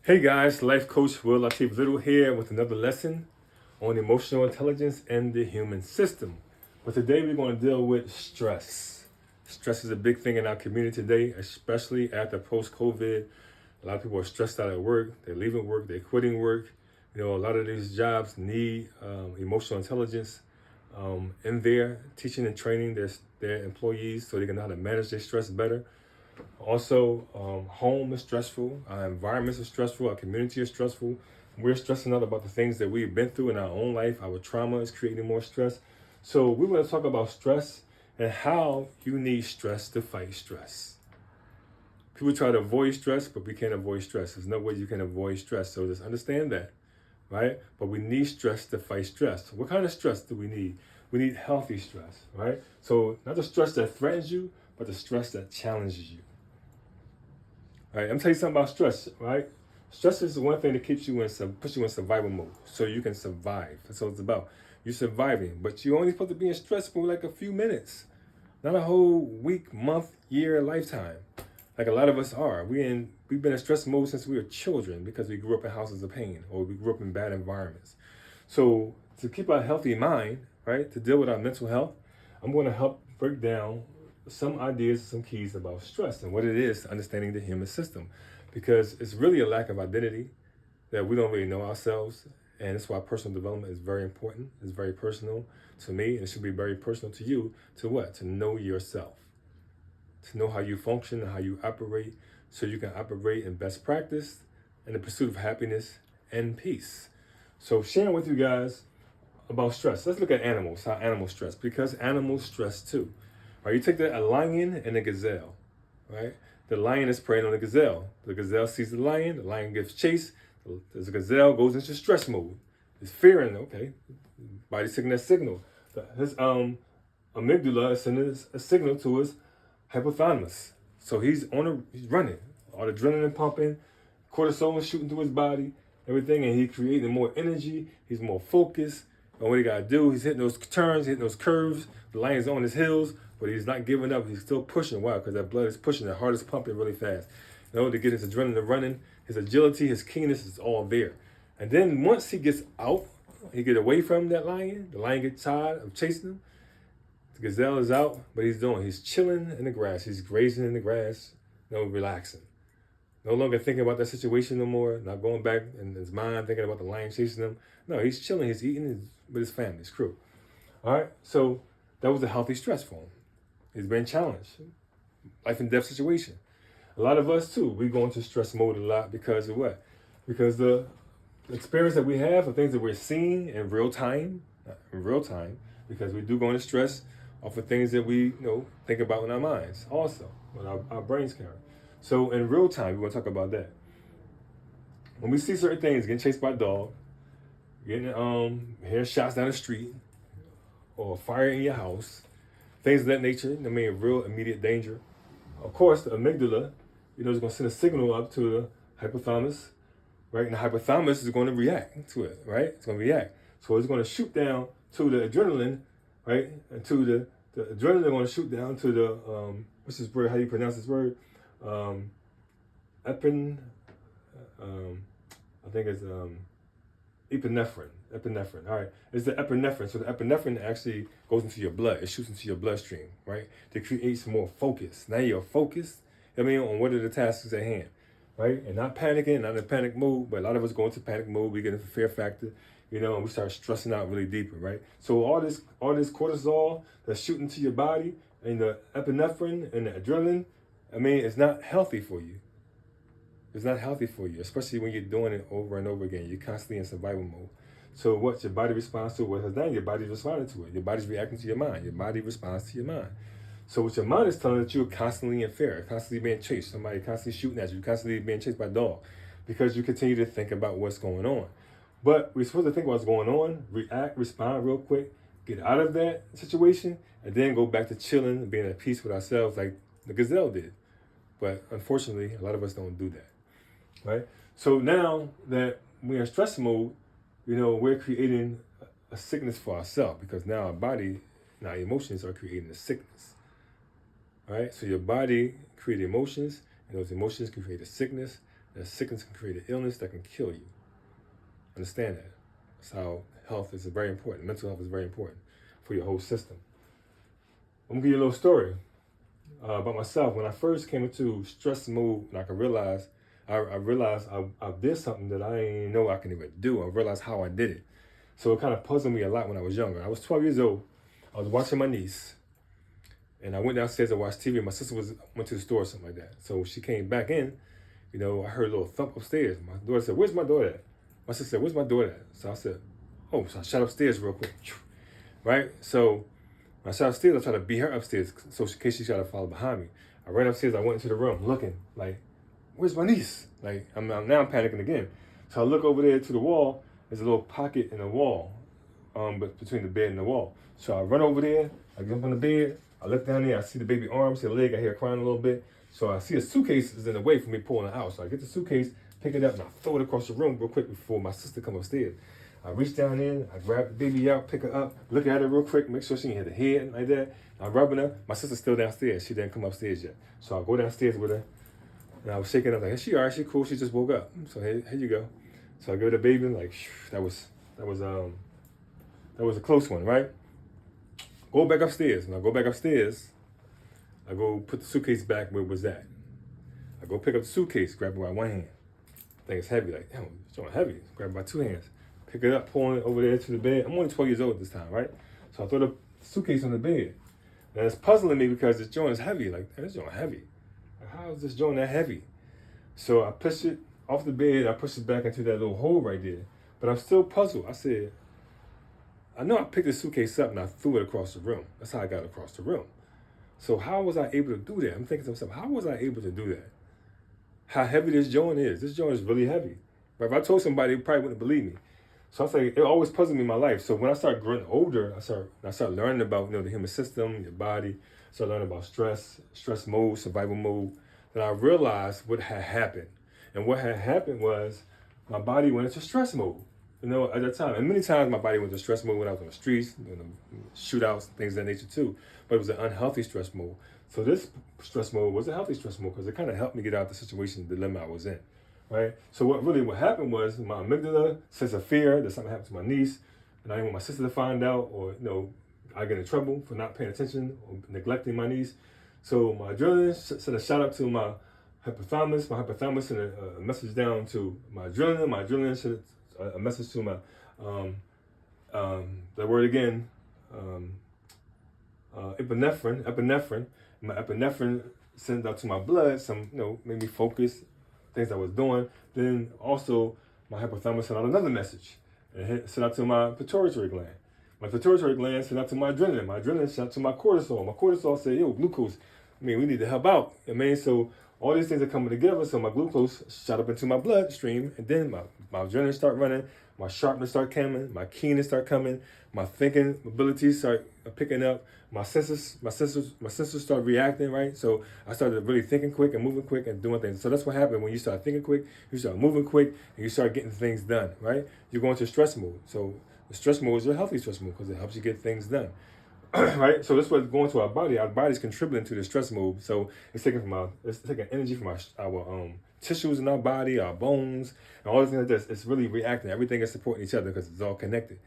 Hey guys, Life Coach Will Latif Little here with another lesson on emotional intelligence and the human system. But today we're going to deal with stress. Stress is a big thing in our community today, especially after post-COVID. A lot of people are stressed out at work. They're leaving work. They're quitting work. You know, a lot of these jobs need emotional intelligence in their teaching and training their employees so they can know how to manage their stress better. Also, home is stressful, our environments are stressful, our community is stressful. We're stressing out about the things that we've been through in our own life. Our trauma is creating more stress. So, we want to talk about stress and how you need stress to fight stress. People try to avoid stress, but we can't avoid stress. There's no way you can avoid stress. So, just understand that, right? But we need stress to fight stress. What kind of stress do we need? We need healthy stress, right? So, not the stress that threatens you, but the stress that challenges you. All right, I'm telling you something about stress, right? Stress is the one thing that keeps you in puts you in survival mode, so you can survive. That's what it's about. You're surviving, but you're only supposed to be in stress for like a few minutes, not a whole week, month, year, lifetime. Like a lot of us are. We've been in stress mode since we were children because we grew up in houses of pain or we grew up in bad environments. So to keep a healthy mind, right, to deal with our mental health, I'm going to help break down some ideas, some keys about stress and what it is to understanding the human system, because it's really a lack of identity that we don't really know ourselves, and that's why personal development is very important. It's very personal to me, and it should be very personal to you. To what? To know yourself, to know how you function and how you operate, so you can operate in best practice in the pursuit of happiness and peace. So sharing with you guys about stress. Let's look at animals, how animals stress, because animals stress too. Right, you take a lion and a gazelle, right? The lion is preying on the gazelle. The gazelle sees the lion gives chase, the gazelle goes into stress mode. It's fearing, okay, body's sending that signal. His amygdala is sending a signal to his hypothalamus. So he's running, all the adrenaline pumping, cortisol is shooting through his body, everything, and he's creating more energy, he's more focused. And what he gotta do, he's hitting those turns, hitting those curves, the lion's on his heels, but he's not giving up, he's still pushing. Why? Because that blood is pushing, the heart is pumping really fast. In order to get his adrenaline running, his agility, his keenness is all there. And then once he gets out, he get away from that lion, the lion gets tired of chasing him, the gazelle is out, but he's chilling in the grass, he's grazing in the grass, relaxing. No longer thinking about that situation no more, not going back in his mind thinking about the lion chasing him. No, he's chilling, he's eating with his family, his crew. All right, so that was a healthy stress for him. He's been challenged, life and death situation. A lot of us too, we go into stress mode a lot because of what? Because the experience that we have, the things that we're seeing in real time, because we do go into stress off of things that we think about in our minds, also, what our brains carry. So in real time, we want to talk about that. When we see certain things, getting chased by a dog, getting hearing shots down the street, or fire in your house, things of that nature, real immediate danger. Of course, the amygdala, is going to send a signal up to the hypothalamus, right? And the hypothalamus is going to react to it, right? It's going to react. So it's going to shoot down to the adrenaline, right? And to the adrenaline going to shoot down to the, what's this word? How do you pronounce this word? Epin, I think it's epinephrine. Epinephrine. All right, it's the epinephrine. So the epinephrine actually goes into your blood. It shoots into your bloodstream, right, to create some more focus. Now you're focused. On what are the tasks at hand, right, and not panicking, not in a panic mode. But a lot of us go into panic mode. We get into fear factor, and we start stressing out really deeper, right? So all this cortisol that's shooting to your body and the epinephrine and the adrenaline, it's not healthy for you. It's not healthy for you, especially when you're doing it over and over again. You're constantly in survival mode. So what your body responds to, what has done, your body's responding to it. Your body's reacting to your mind. Your body responds to your mind. So what your mind is telling that you're constantly in fear, constantly being chased, somebody constantly shooting at you, constantly being chased by a dog, because you continue to think about what's going on. But we're supposed to think what's going on, react, respond real quick, get out of that situation, and then go back to chilling and being at peace with ourselves like the gazelle did. But unfortunately, a lot of us don't do that. Right? So now that we're in stress mode, we're creating a sickness for ourselves, because now our body and our emotions are creating a sickness. All right? So your body creates emotions, and those emotions can create a sickness. that sickness can create an illness that can kill you. Understand that. That's how health is very important. Mental health is very important for your whole system. I'm gonna give you a little story about myself. When I first came into stress mode, and I realized I did something that I didn't know I can even do. I realized how I did it. So it kind of puzzled me a lot when I was younger. I was 12 years old. I was watching my niece, and I went downstairs to watch TV. My sister went to the store or something like that. So she came back in. I heard a little thump upstairs. My daughter said, "Where's my daughter at?" My sister said, "Where's my daughter at?" So I said, "Oh," so I shot upstairs real quick. Right? So when I shot upstairs, I tried to beat her upstairs so in case she tried to follow behind me. I ran upstairs, I went into the room looking, like, where's my niece? Like, I'm panicking again. So I look over there to the wall, there's a little pocket in the wall, but between the bed and the wall. So I run over there, I get up on the bed, I look down there, I see the baby arm, see the leg, I hear her crying a little bit. So I see a suitcase is in the way for me pulling it out. So I get the suitcase, pick it up, and I throw it across the room real quick before my sister comes upstairs. I reach down in, I grab the baby out, pick her up, look at her real quick, make sure she ain't hit the head like that. I'm rubbing her. My sister's still downstairs. She didn't come upstairs yet. So I go downstairs with her, and I was shaking up like, "Is she all right? She cool? She just woke up." So here you go. So I give her the baby, like, that was a close one, right? Go back upstairs. When I go back upstairs, I go put the suitcase back where it was at. I go pick up the suitcase, grab it by one hand. I think it's heavy, like, damn, it's so heavy. Grab it by two hands. Pick it up, pulling it over there to the bed. I'm only 12 years old at this time, right? So I throw the suitcase on the bed. And it's puzzling me because this joint is heavy. Like, this joint heavy. Like, how is this joint that heavy? So I push it off the bed. I push it back into that little hole right there. But I'm still puzzled. I said, I know I picked the suitcase up and I threw it across the room. That's how I got across the room. So how was I able to do that? I'm thinking to myself, how was I able to do that? How heavy this joint is. This joint is really heavy. But if I told somebody, they probably wouldn't believe me. So I say it always puzzled me in my life. So when I started growing older, I started learning about the human system, your body. I started learning about stress mode, survival mode. Then I realized what had happened. And what had happened was my body went into stress mode. At that time. And many times my body went into stress mode when I was on the streets, shootouts, things of that nature too. But it was an unhealthy stress mode. So this stress mode was a healthy stress mode because it kind of helped me get out of the situation, the dilemma I was in. Right? So what happened was my amygdala, sense of fear that something happened to my niece, and I didn't want my sister to find out, or I get in trouble for not paying attention or neglecting my niece. So my adrenaline sent a shout out to my hypothalamus. My hypothalamus sent a message down to my adrenaline. My adrenaline sent a message to my that word again, epinephrine. My epinephrine sent out to my blood. Some made me focus. Things I was doing. Then also my hypothalamus sent out another message. And sent out to my pituitary gland. My pituitary gland sent out to my adrenaline. My adrenaline sent out to my cortisol. My cortisol said, "Yo, glucose. We need to help out." So all these things are coming together. So my glucose shot up into my bloodstream, and then my adrenaline start running. My sharpness start coming. My keenness start coming. My thinking abilities start picking up. My senses start reacting, right? So I started really thinking quick and moving quick and doing things. So that's what happened when you start thinking quick, you start moving quick, and you start getting things done, right? You go into stress mode. So the stress mode is a healthy stress mode because it helps you get things done. Right? So that's what's going to our body. Our body's contributing to the stress mode. So it's taking energy from our tissues in our body, our bones, and all these things like this. It's really reacting. Everything is supporting each other because it's all connected.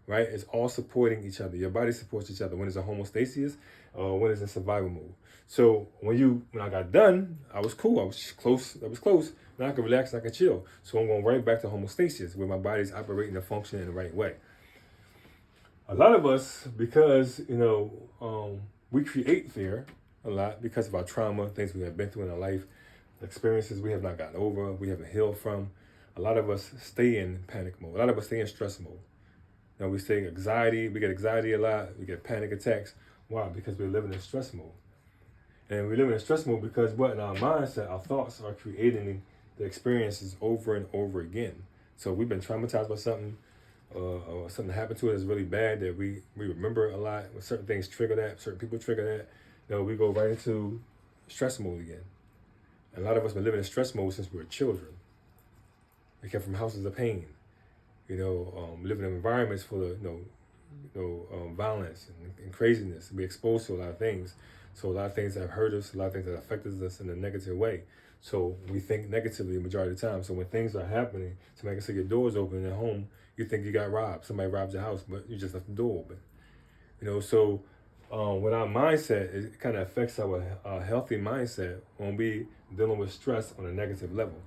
Right? It's all supporting each other. Your body supports each other when it's in homeostasis or when it's in survival mode. So when I got done, I was cool. I was close. Now I can relax and I can chill. So I'm going right back to homeostasis where my body's operating and functioning in the right way. A lot of us, because we create fear a lot because of our trauma, things we have been through in our life, experiences we have not gotten over, we haven't healed from. A lot of us stay in panic mode. A lot of us stay in stress mode. We stay in anxiety. We get anxiety a lot. We get panic attacks. Why? Because we're living in stress mode. And we're living in stress mode because in our mindset, our thoughts are creating the experiences over and over again. So we've been traumatized by something, or something happened to us really bad that we remember a lot. When certain things trigger that, certain people trigger that, we go right into stress mode again. And a lot of us have been living in stress mode since we were children. We came from houses of pain. Living in environments full of violence and craziness. We're exposed to a lot of things. So a lot of things have hurt us, a lot of things that affected us in a negative way. So we think negatively the majority of the time. So when things are happening, somebody can say your door's open at home, you think you got robbed. Somebody robbed your house, but you just left the door open. So with our mindset, it kind of affects our healthy mindset when we dealing with stress on a negative level.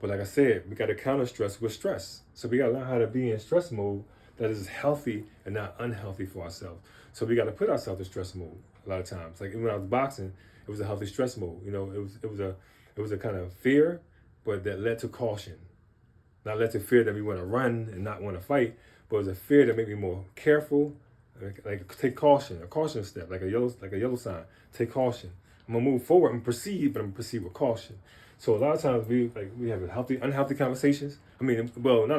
But like I said, we got to counter stress with stress. So we got to learn how to be in stress mode that is healthy and not unhealthy for ourselves. So we got to put ourselves in stress mode a lot of times. Like when I was boxing, it was a healthy stress mode. It was a kind of fear, but that led to caution. Not led to fear that we want to run and not want to fight, but it was a fear that made me more careful. Like take caution, a caution step, like a yellow sign. Take caution. I'm gonna move forward and proceed, but I'm gonna proceed with caution. So a lot of times we have healthy, unhealthy conversations. Not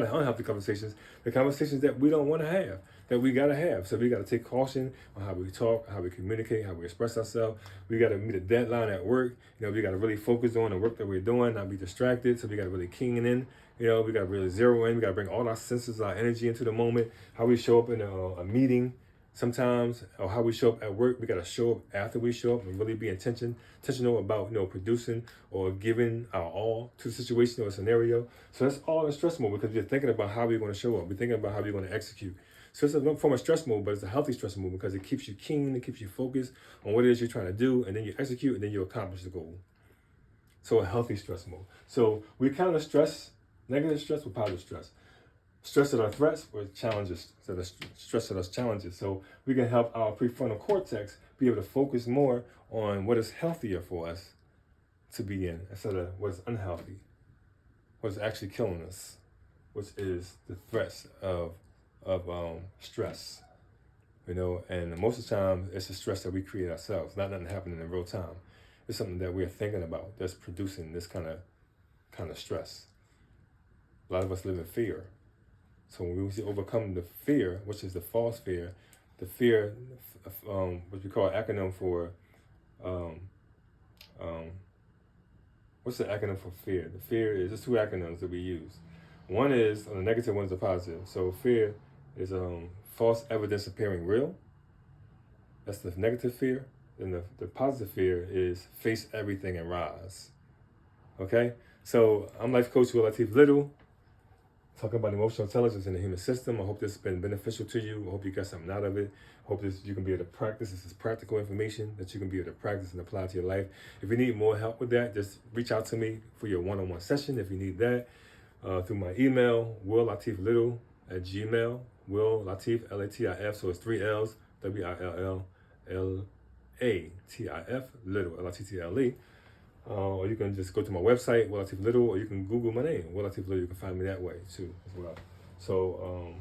unhealthy conversations, the conversations that we don't want to have, that we gotta have. So we gotta take caution on how we talk, how we communicate, how we express ourselves. We gotta meet a deadline at work. We gotta really focus on the work that we're doing, not be distracted. So we gotta really keen in. We gotta really zero in. We gotta bring all our senses, our energy into the moment. How we show up in a meeting. Sometimes, or how we show up at work, we gotta show up after we show up and really be intentional about producing or giving our all to the situation or scenario. So that's all in stress mode because you're thinking about how we're gonna show up. We're thinking about how we're gonna execute. So it's a form of stress mode, but it's a healthy stress mode because it keeps you keen, it keeps you focused on what it is you're trying to do, and then you execute, and then you accomplish the goal. So a healthy stress mode. So we counter stress, negative stress with positive stress. Stress at our threats or challenges, so the stress at us challenges. So we can help our prefrontal cortex be able to focus more on what is healthier for us to be in instead of what is unhealthy, what's actually killing us, which is the threats of stress. And most of the time it's the stress that we create ourselves, not nothing happening in real time. It's something that we're thinking about that's producing this kind of stress. A lot of us live in fear. So when we overcome the fear, which is the false fear, the fear, what we call acronym for, what's the acronym for fear? The fear is, there's two acronyms that we use. One is, on the negative, one is the positive. So fear is false evidence appearing real. That's the negative fear. And the positive fear is face everything and rise. Okay? So I'm life coach Will Latif Little, talking about emotional intelligence in the human system. I hope this has been beneficial to you. I hope you got something out of it. I hope you can be able to practice. This is practical information that you can be able to practice and apply to your life. If you need more help with that, just reach out to me for your one-on-one session if you need that. Through my email, WillLatifLittle@gmail. Will Latif, Latif, so it's 3 L's, WILLLATIF, Little, LITTLE. Or you can just go to my website, Will Latif Little, or you can Google my name, Will Latif Little. You can find me that way too, as well. So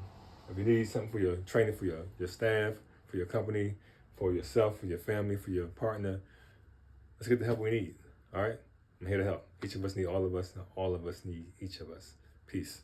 if you need something for your training, for your staff, for your company, for yourself, for your family, for your partner, let's get the help we need. All right? I'm here to help. Each of us need all of us, and all of us need each of us. Peace.